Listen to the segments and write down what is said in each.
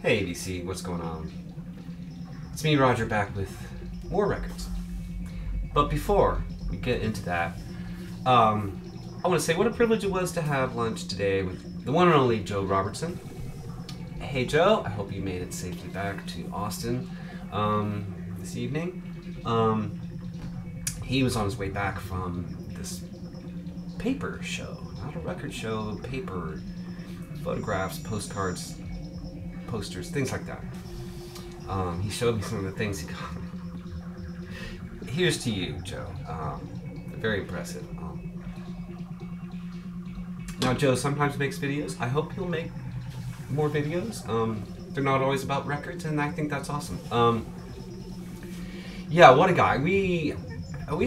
Hey ABC, what's going on? It's me, Rodger, back with more records. But before we get into that, I want to say what a privilege it was to have lunch today with the one and only Joe Robertson. Hey Joe, I hope you made it safely back to Austin this evening. He was on his way back from this paper show, not a record show, paper, photographs, postcards, posters, things like that. He showed me some of the things he got. Here's to you, Joe. Very impressive. Now, Joe sometimes makes videos. I hope he'll make more videos. They're not always about records, and I think that's awesome. Yeah, what a guy. We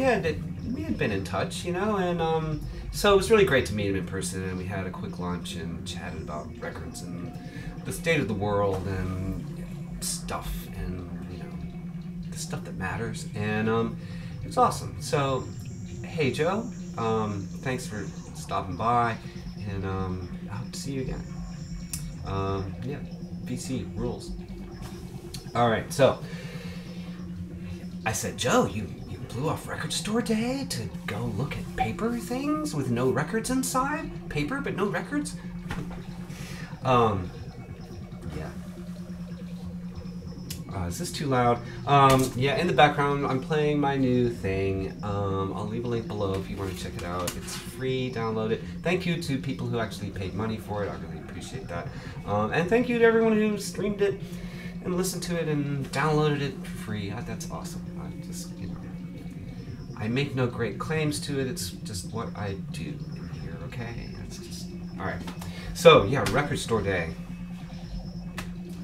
had been in touch, you know, and so it was really great to meet him in person, and we had a quick lunch and chatted about records and the state of the world and stuff, and you know, the stuff that matters, and it was awesome. So, hey Joe, thanks for stopping by, and I hope to see you again. Yeah, VC rules. All right, so I said, Joe, you blew off record store day to go look at paper things with no records inside? Paper but no records? Yeah. Is this too loud? Yeah, in the background, I'm playing my new thing. I'll leave a link below if you want to check it out. It's free, download it. Thank you to people who actually paid money for it. I really appreciate that. And thank you to everyone who streamed it and listened to it and downloaded it for free. That's awesome. I just, you know, I make no great claims to it. It's just what I do in here, okay? It's just, all right. So, yeah, record store day.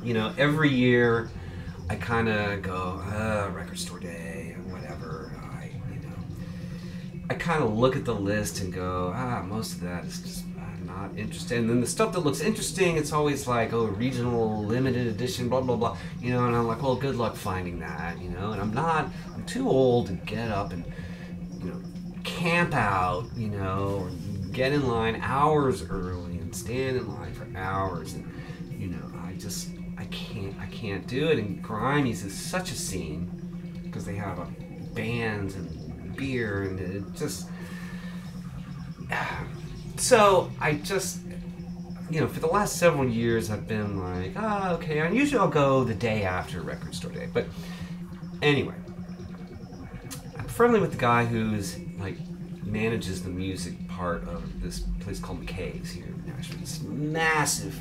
You know, every year I kind of go, record store day, whatever. I kind of look at the list and go, most of that is just not interesting. And then the stuff that looks interesting, it's always like, oh, regional, limited edition, blah, blah, blah. You know, and I'm like, well, good luck finding that, you know. And I'm too old to get up and, you know, camp out, you know, or get in line hours early and stand in line for hours. And, you know, I can't do it. And Grimey's is such a scene because they have bands and beer and it just. So I just, you know, for the last several years I've been like, okay. And usually I'll go the day after record store day. But anyway, I'm friendly with the guy who's like manages the music part of this place called McKay's here in Nashville. This massive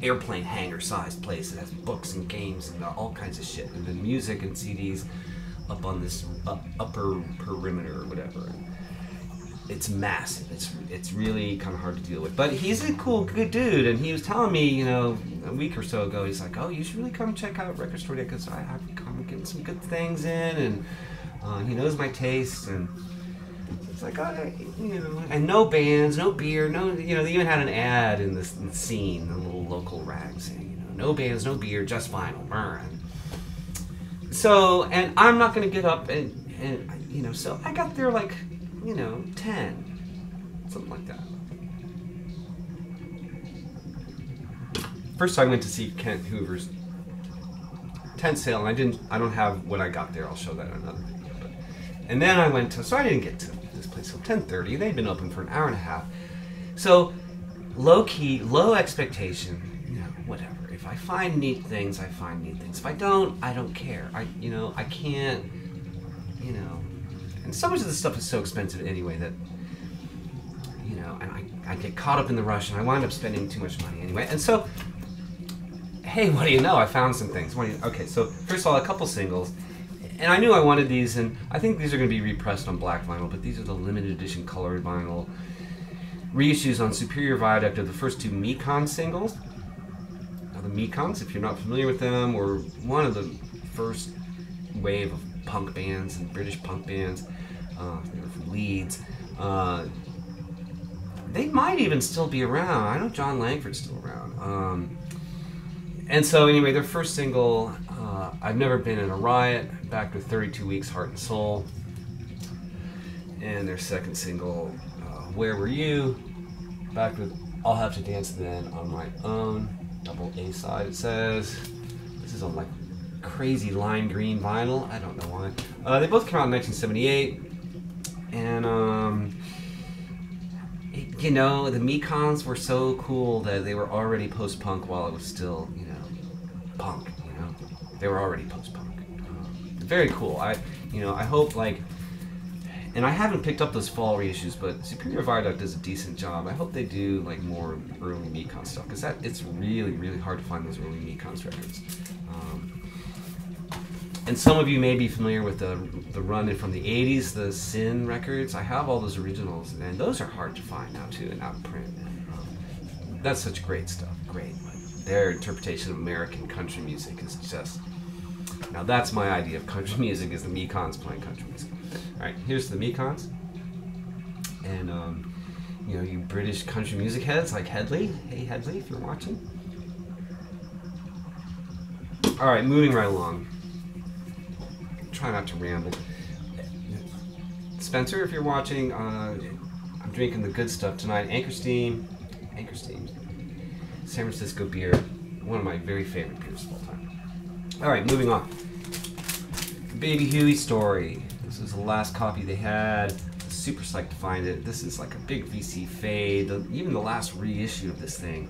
airplane hangar-sized place that has books and games and all kinds of shit, and then music and CDs up on this upper perimeter or whatever. It's massive. It's really kind of hard to deal with. But he's a good dude, and he was telling me, you know, a week or so ago, he's like, oh, you should really come check out Record Store Day because I'm getting some good things in, and he knows my taste, and it's like, you know, and no bands, no beer, no, you know, they even had an ad in the scene, the little local rag saying, you know, no bands, no beer, just vinyl, burn. So, and I'm not going to get up and, you know, so I got there like, you know, 10, something like that. First I went to see Kent Hoover's tent sale, and I don't have what I got there. I'll show that in another video. But, and then I went to, so I didn't get to this place till 10:30. They'd been open for an hour and a half. So low key, low expectation, you know, whatever. If I find neat things, I find neat things. If I don't care. You know, I can't, you know. And so much of this stuff is so expensive anyway that, you know, and I get caught up in the rush and I wind up spending too much money anyway. And so, hey, what do you know? I found some things. Okay, so first of all, a couple singles. And I knew I wanted these, and I think these are going to be repressed on black vinyl, but these are the limited edition colored vinyl reissues on Superior Viaduct of the first two Mekon singles. Now, the Mekons, if you're not familiar with them, were one of the first wave of punk bands and British punk bands. They were from Leeds. They might even still be around. I know John Langford's still around. And so anyway, their first single, I've Never Been in a Riot, backed with 32 Weeks, Heart and Soul. And their second single, Where Were You, backed with I'll Have to Dance Then on My Own, double A side. It says this is on like crazy lime green vinyl. I don't know why. They both came out in 1978, and you know, the Mekons were so cool that they were already post-punk while it was still, you know, punk. You know, they were already post-punk. Very cool. I hope, like, and I haven't picked up those fall reissues, but Superior Viaduct does a decent job. I hope they do like more early Mekon stuff, because it's really, really hard to find those early Mekons records. And some of you may be familiar with the run from the 80s, the Sin records. I have all those originals, and those are hard to find now too, and out of print. That's such great stuff. Great. Their interpretation of American country music is just... Now that's my idea of country music, is the Mekons playing country music. All right, here's the Mekons. And, you know, you British country music heads like Headley. Hey, Headley, if you're watching. All right, moving right along. Try not to ramble. Spencer, if you're watching, I'm drinking the good stuff tonight. Anchor Steam, San Francisco beer, one of my very favorite beers of all time. All right, moving on. Baby Huey story. This is the last copy they had. I was super psyched to find it. This is like a big VC fade. Even the last reissue of this thing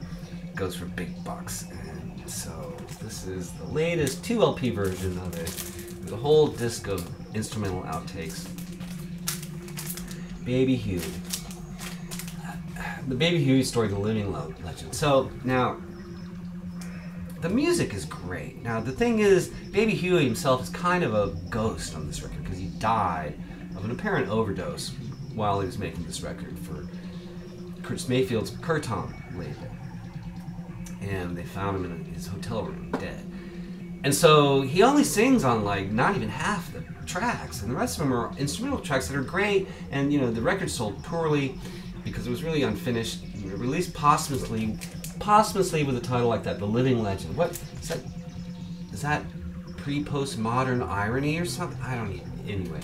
goes for big bucks. And so this is the latest 2 LP version of it. There's a whole disc of instrumental outtakes. Baby Huey. The Baby Huey story, the living legend. So now, the music is great. Now the thing is, Baby Huey himself is kind of a ghost on this record, because he died of an apparent overdose while he was making this record for Curtis Mayfield's Curtom label. And they found him in his hotel room, dead. And so he only sings on like not even half the tracks, and the rest of them are instrumental tracks that are great. And you know, the record sold poorly because it was really unfinished. Released posthumously with a title like that, The Living Legend. What is that? Is that pre-postmodern irony or something? I don't even. Anyway,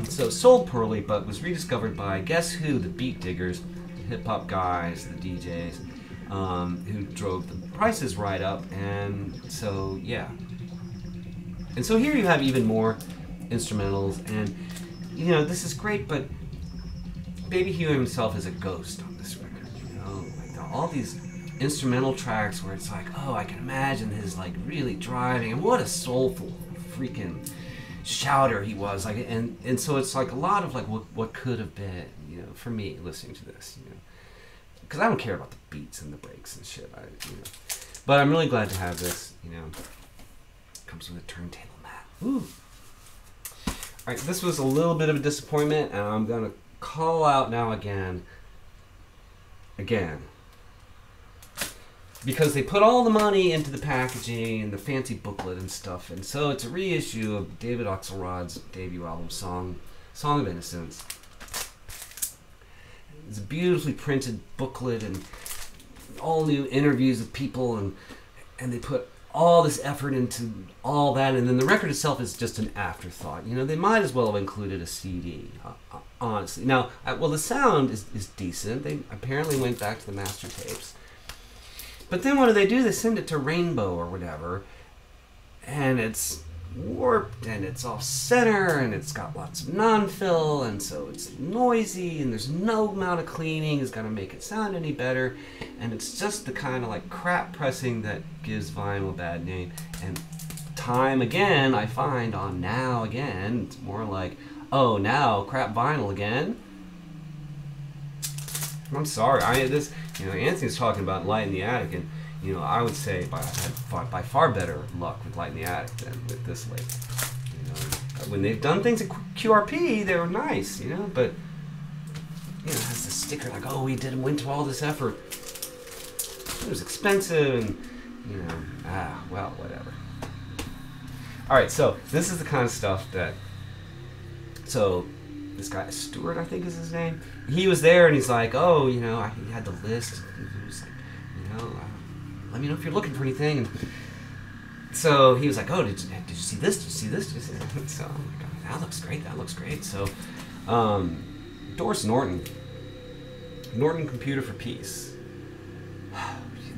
so sold poorly, but was rediscovered by guess who? The beat diggers, the hip hop guys, the DJs. Who drove the prices right up, and so yeah. And so here you have even more instrumentals, and you know, this is great, but Baby Huey himself is a ghost on this record. You know, like all these instrumental tracks where it's like, oh, I can imagine his like really driving, and what a soulful freaking shouter he was. Like, and so it's like a lot of like what could have been, you know, for me listening to this, you know. Because I don't care about the beats and the breaks and shit, you know. But I'm really glad to have this, you know. Comes with a turntable mat. Woo! Alright, this was a little bit of a disappointment, and I'm going to call out now again. Because they put all the money into the packaging and the fancy booklet and stuff, and so it's a reissue of David Axelrod's debut album, Song of Innocence. It's a beautifully printed booklet and all new interviews with people, and they put all this effort into all that, and then the record itself is just an afterthought. You know, they might as well have included a CD, honestly. Now, well, the sound is decent. They apparently went back to the master tapes. But then what do? They send it to Rainbow or whatever, and it's warped, and it's off center, and it's got lots of non-fill, and so it's noisy, and there's no amount of cleaning is going to make it sound any better, and it's just the kind of like crap pressing that gives vinyl a bad name. And time again, I find on Now Again, it's more like, oh, now crap vinyl again. I'm sorry, you know, Anthony's talking about Light in the Attic, and you know, I would say I had by far better luck with Light in the Attic than with this label. You know, when they've done things at QRP, they were nice, you know, but you know, it has this sticker like, oh, we went to all this effort. It was expensive, and you know, well, whatever. All right, so this is the kind of stuff that. So this guy Stuart, I think is his name. He was there, and he's like, oh, you know, he had the list. He was like, you know. Let me know if you're looking for anything. And so he was like, oh, did you see this? Did you see this? Did you see that? So I'm like, oh, that looks great. That looks great. So Doris Norton, Norton Computer for Peace.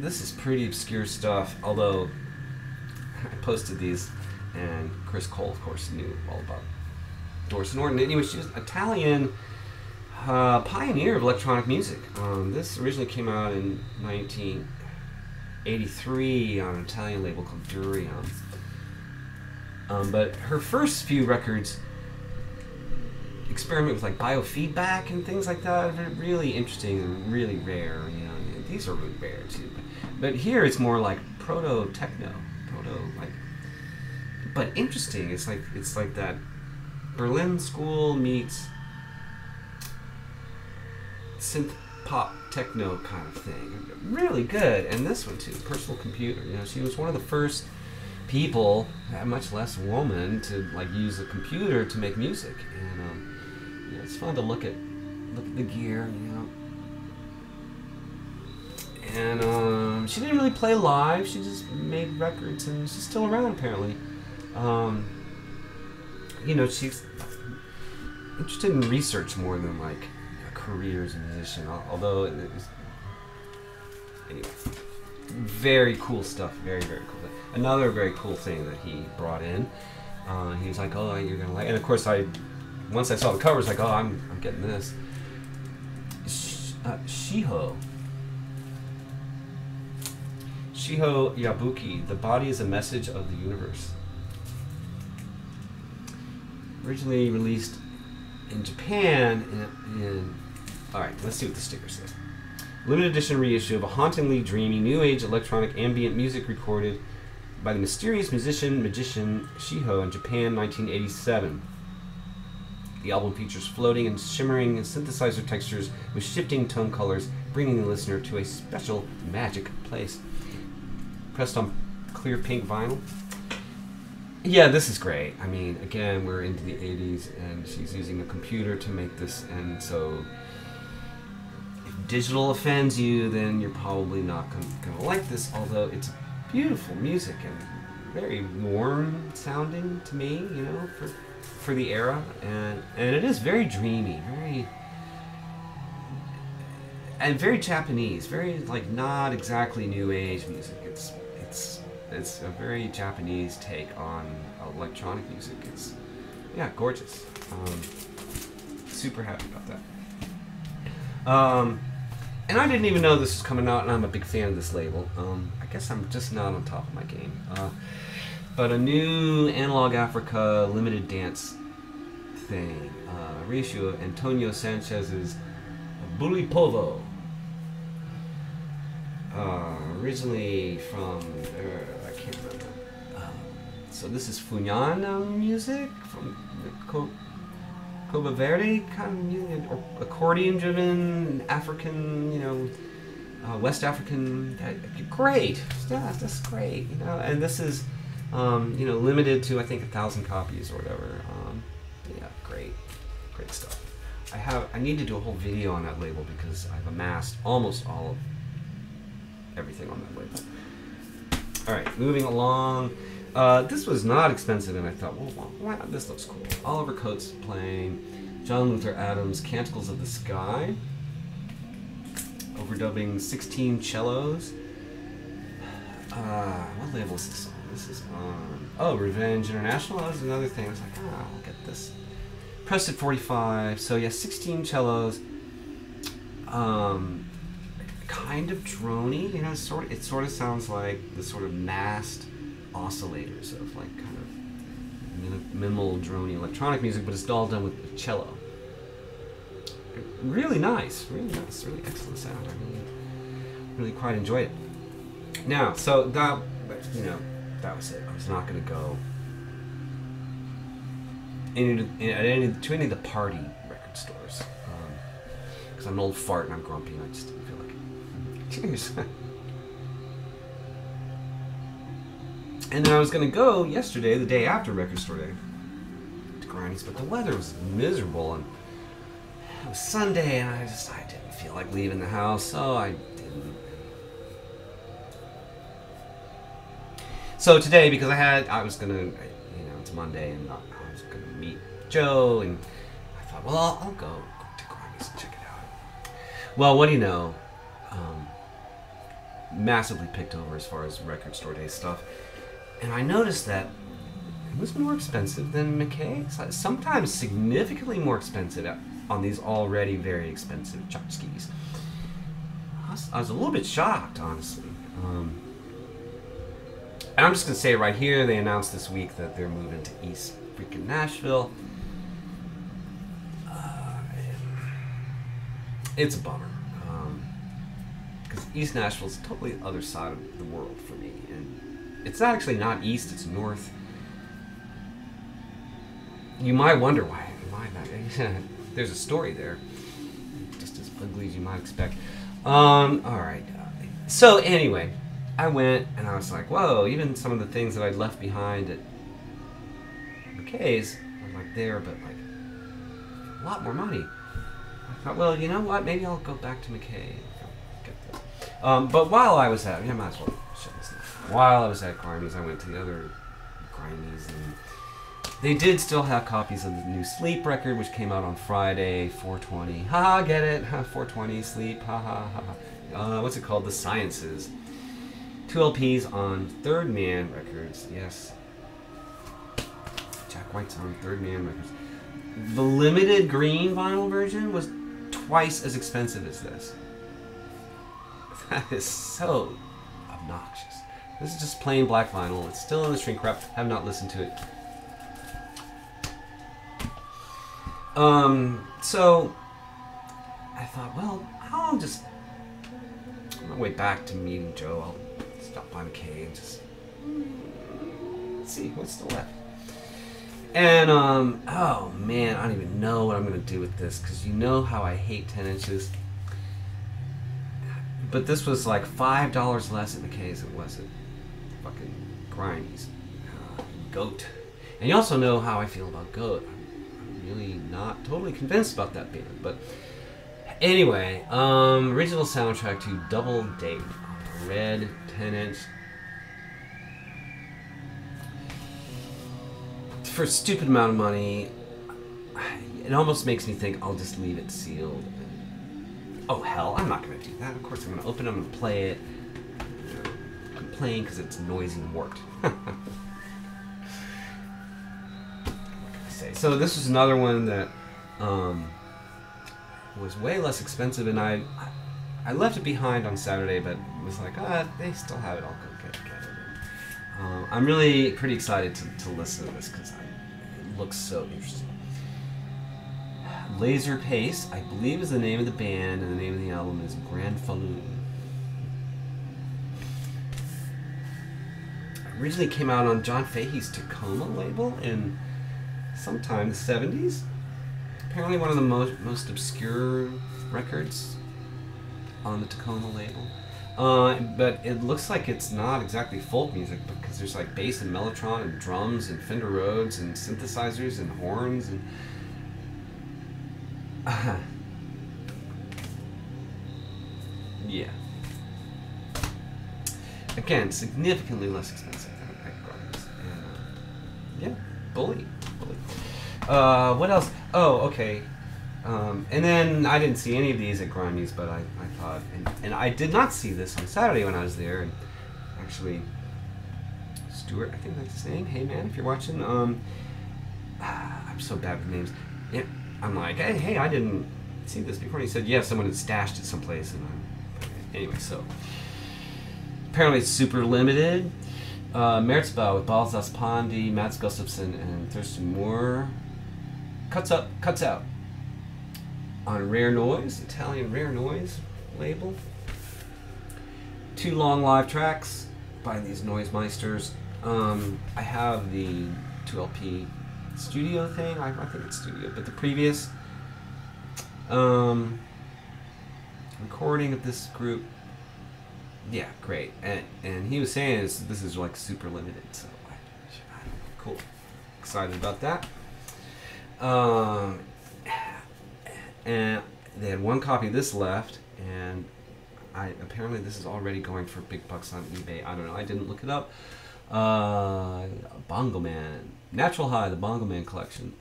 this is pretty obscure stuff, although I posted these, and Chris Cole, of course, knew all about Doris Norton. Anyway, she was an Italian pioneer of electronic music. This originally came out in 1983 on an Italian label called Durian. But her first few records experiment with like biofeedback and things like that. They're really interesting and really rare. You know, these are really rare too. But here it's more like proto techno, but interesting. It's like that Berlin school meets synth pop techno kind of thing. Really good. And this one too, Personal Computer. You know, she was one of the first people, much less woman, to like use a computer to make music. And you know, it's fun to look at the gear, you know. And she didn't really play live. She just made records, and she's still around apparently. You know, she's interested in research more than like a career as a musician. Although it was, anyway, very cool stuff. Very, very cool. Another very cool thing that he brought in. He was like, "Oh, you're gonna like," and of course, once I saw the cover, I was like, "Oh, I'm getting this." Shiho Yabuki. The body is a message of the universe. Originally released in Japan alright, let's see what the sticker says. Limited edition reissue of a hauntingly dreamy new age electronic ambient music recorded by the mysterious magician Shiho in Japan, 1987. The album features floating and shimmering synthesizer textures with shifting tone colors, bringing the listener to a special magic place. Pressed on clear pink vinyl. Yeah, this is great. I mean, again, we're into the 80s, and she's using a computer to make this, and so if digital offends you, then you're probably not going to like this, although it's beautiful music and very warm sounding to me, you know, for the era, and it is very dreamy, very Japanese, very like not exactly new age music. It's a very Japanese take on electronic music. It's, yeah, gorgeous. Super happy about that. And I didn't even know this was coming out, and I'm a big fan of this label. I guess I'm just not on top of my game. But a new Analog Africa limited dance thing, reissue of Antonio Sanchez's Bully Povo. Originally from, I can't remember. So this is Funyana music from Coba Verde kind of music, or accordion-driven African, you know, West African. Great stuff. That's great, you know. And this is, you know, limited to I think 1,000 copies or whatever. Yeah, great stuff. I need to do a whole video on that label because I've amassed almost all of everything on that label. Alright, moving along. This was not expensive, and I thought, well, why not? This looks cool. Oliver Coates playing John Luther Adams' Canticles of the Sky, overdubbing 16 cellos. What label is this on? This is on, Revenge International. That was another thing. I was like, I'll get this. Pressed at 45, so yeah, 16 cellos. Kind of drony, you know, it sort of sounds like the sort of massed oscillators of like kind of minimal drony electronic music, but it's all done with cello. Really nice, really excellent sound. I really quite enjoyed it. Now, so that, you know, that was it. I was not going to go to any of the party record stores because I'm an old fart and I'm grumpy and I just didn't feel like it. Cheers. And then I was going to go yesterday, the day after Record Store Day, to Granny's, but the weather was miserable, and it was Sunday, and I didn't feel like leaving the house, so I didn't. So today, because I was going to, you know, it's Monday, and I was going to meet Joe, and I thought, well, I'll go to Granny's and check it out. Well, what do you know? massively picked over as far as record store day stuff. And I noticed that it was more expensive than McKay's. Sometimes significantly more expensive on these already very expensive tchotchkes. I was a little bit shocked, honestly. And I'm just going to say right here, they announced this week that they're moving to East freaking Nashville. It's a bummer. Because East Nashville is totally the other side of the world for me. And it's not actually not east, it's north. You might wonder why. There's a story there. Just as ugly as you might expect. Alright. So anyway, I went and I was like, whoa, even some of the things that I'd left behind at McKay's were like there, but like a lot more money. I thought, well, you know what? Maybe I'll go back to McKay and get this. But while I was at, might as well shut this down. While I was at Grimey's, I went to the other Grimey's, and they did still have copies of the new Sleep record, which came out on Friday, 420. Ha, get it? 420 Sleep. Ha ha ha. What's it called? The Sciences. 2 LPs on Third Man Records. Yes. Jack White's on Third Man Records. The limited green vinyl version was twice as expensive as this. That is so obnoxious. This is just plain black vinyl. It's still in the shrink wrap. Have not listened to it. So I thought, well, I'm on my way back to meeting Joe. I'll stop by McKay and just see what's still left. And, oh man, I don't even know what I'm going to do with this, because you know how I hate 10 inches. But this was like $5 less at McKay's than it was at fucking Grimey's. Goat. And you also know how I feel about Goat. I'm really not totally convinced about that band. But anyway, original soundtrack to Double Date on red 10-inch. For a stupid amount of money, it almost makes me think I'll just leave it sealed. Oh hell, I'm not going to do that. Of course I'm going to open it, I'm going to play it. Complain because it's noisy and warped. What can I say? So this was another one that was way less expensive, and I left it behind on Saturday, but was like, they still have it, I'll go get it. I'm really pretty excited to listen to this because it looks so interesting. Laser Pace, I believe, is the name of the band, and the name of the album is Grand Falloon. Originally came out on John Fahey's Tacoma label in sometime the 70s. Apparently one of the most obscure records on the Tacoma label. But it looks like it's not exactly folk music, because there's like bass and mellotron and drums and Fender Rhodes and synthesizers and horns and yeah. Again, significantly less expensive than Grimey's. And yeah, bully. What else? Oh, okay. And then I didn't see any of these at Grimey's, but I thought, and I did not see this on Saturday when I was there, and actually, Stuart, I think that's his name. Hey man, if you're watching, I'm so bad with names. Yeah, I'm like, hey, I didn't see this before. And he said, yeah, someone had stashed it someplace, and anyway, so apparently it's super limited. Merzbow with Balzas Pandi, Mats Gustafsson, and Thurston Moore. Cuts out. On Rare Noise, Italian Rare Noise label. 2 long live tracks by these noise meisters. I have the 2 LP studio thing. I think it's studio, but the previous recording of this group, yeah, great. And he was saying this is like super limited, so cool. Excited about that. And they had 1 copy of this left, and apparently this is already going for big bucks on eBay. I don't know. I didn't look it up. Bongo Man, Natural High, the Bongo Man collection.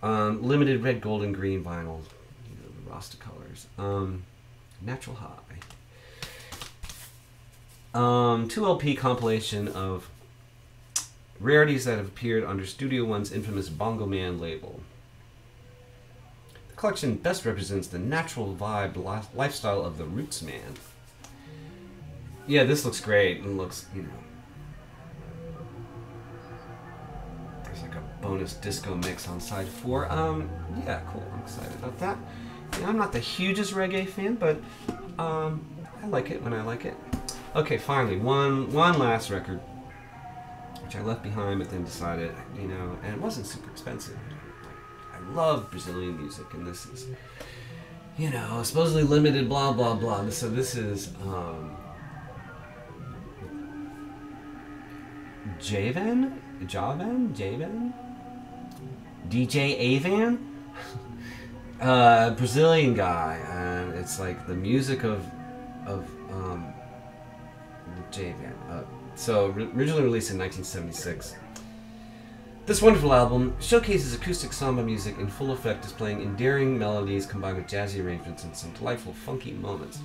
Limited red, gold, and green vinyl, the Rasta colors. Natural High. 2 LP compilation of rarities that have appeared under Studio One's infamous Bongo Man label. The collection best represents the natural vibe lifestyle of the Roots Man. Yeah, this looks great and looks, you know. There's like a bonus disco mix on side 4. Yeah, cool. I'm excited about that. Yeah, I'm not the hugest reggae fan, but I like it when I like it. Okay, finally, one last record, which I left behind, but then decided, you know, and it wasn't super expensive. I love Brazilian music, and this is, you know, supposedly limited, blah, blah, blah. So this is Javan? DJ Avan? Brazilian guy, and it's like the music of Javan. So originally released in 1976. This wonderful album showcases acoustic samba music in full effect, displaying endearing melodies combined with jazzy arrangements and some delightful funky moments.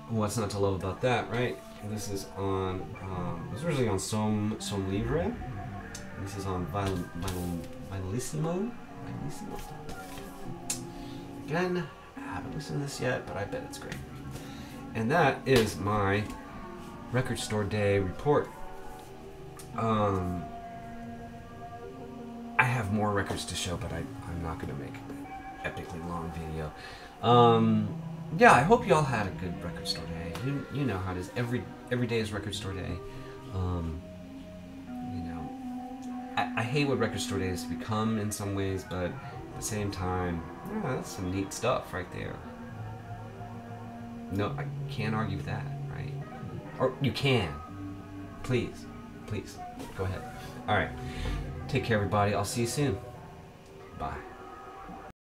What's not to love about that, right? This is on, it was originally on Som Livre. This is on Violissimo. Again, I haven't listened to this yet, but I bet it's great. And that is my Record Store Day report. I have more records to show, but I'm not going to make an epically long video. Yeah, I hope you all had a good Record Store Day. You know how it is. Every day is Record Store Day. You know, I hate what Record Store Day has become in some ways, but at the same time, yeah, that's some neat stuff right there. No, I can't argue with that, right? Or you can. Please, go ahead. All right. Take care, everybody. I'll see you soon. Bye.